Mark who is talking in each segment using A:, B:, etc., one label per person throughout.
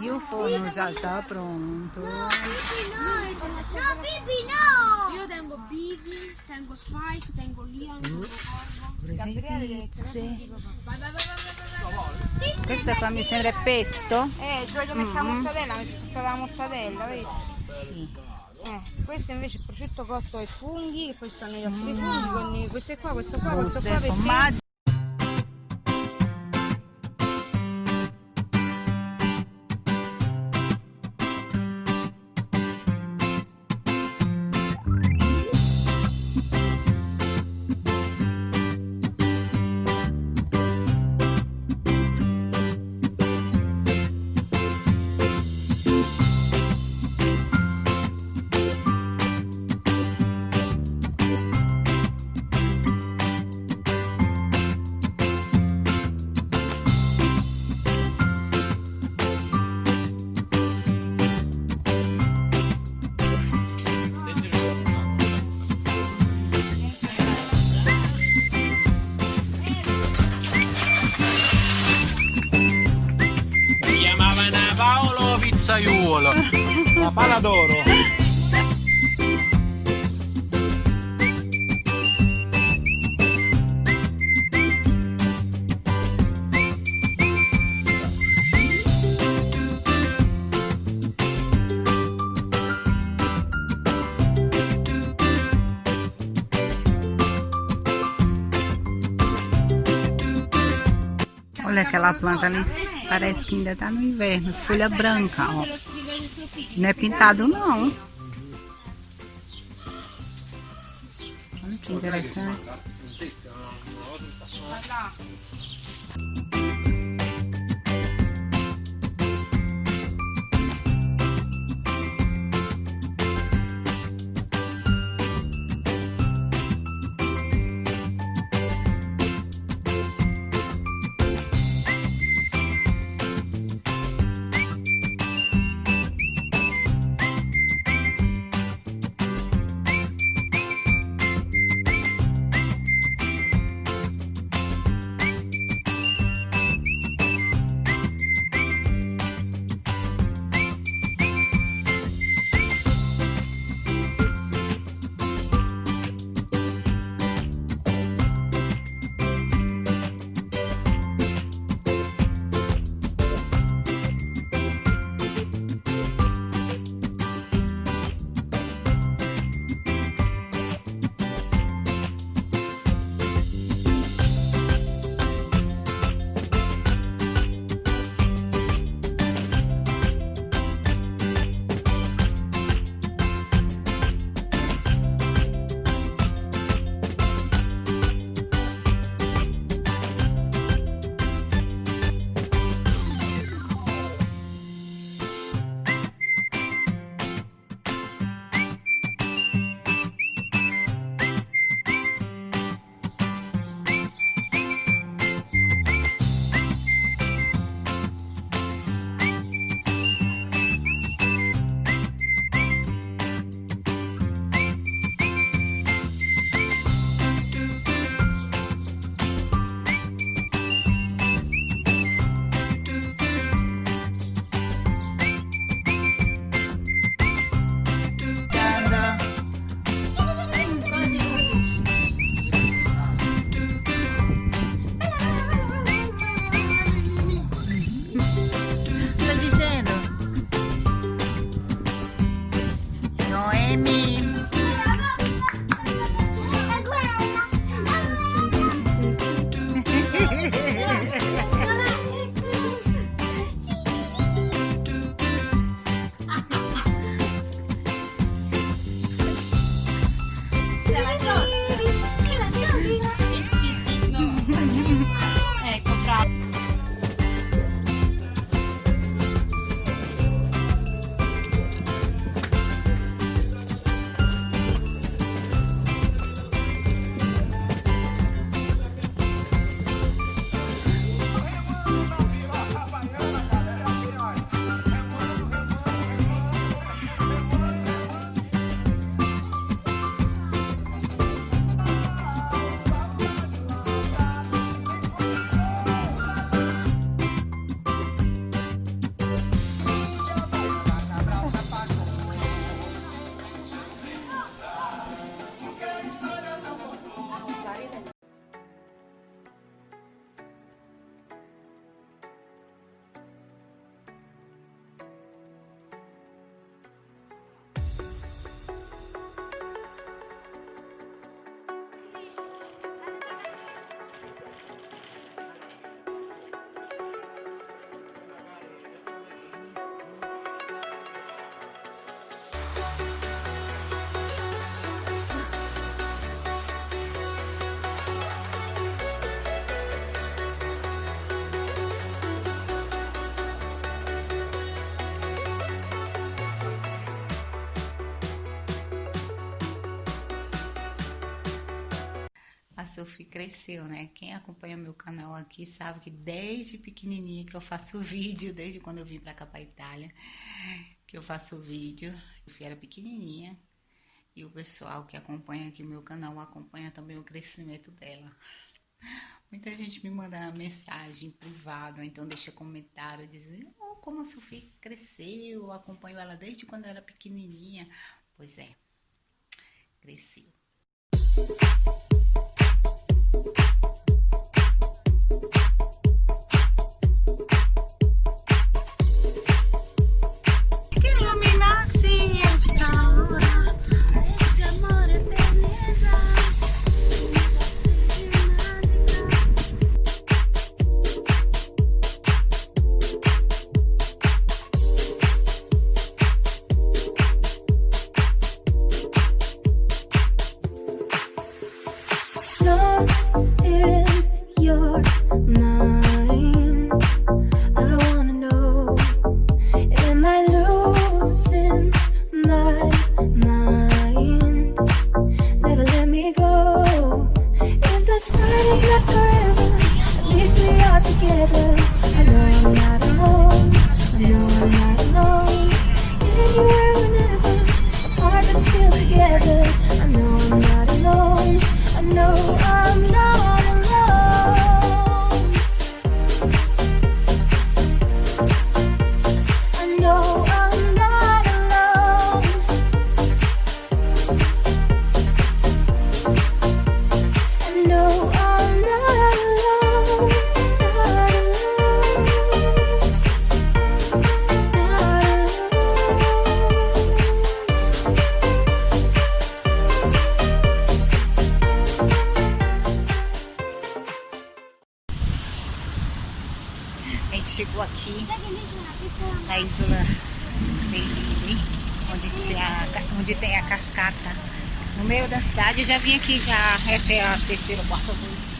A: E o forno já tá pronto.
B: No, Bibi, no! Io tengo Bibi, tengo Spike, tengo Liam, tengo Corvo.
A: Pizze.
B: Vai.
A: Questa qua mi sembra pesto.
C: Ci voglio mettere la mortadella, mi sono la mortadella, vedi?
A: Sì.
C: Questo invece è prosciutto cotto e funghi, e poi ci sono gli altri funghi, quindi questo qua, questo qua
A: Buste,
C: per te.
A: formaggi.
D: Pizzaiuolo.
E: La palla d'oro.
A: Olha aquela planta ali, parece que ainda tá no inverno, as folhas brancas, ó. Não é pintado não. Olha que interessante. a Sophie cresceu, né? Quem acompanha meu canal aqui sabe que desde pequenininha que eu faço vídeo, desde quando eu vim pra cá pra Itália, que eu faço vídeo. A Sophie era pequenininha e o pessoal que acompanha aqui o meu canal acompanha também o crescimento dela. Muita gente me manda mensagem privada, então deixa comentário dizendo como a Sophie cresceu, eu acompanho ela desde quando ela era pequenininha. Pois é, cresceu. Que iluminasse essa hora, esse amor é beleza. A gente chegou aqui na Isola de Liri, onde tem a cascata no meio da cidade. Eu já vim aqui, essa é a terceira ou quarta vez.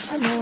E: I know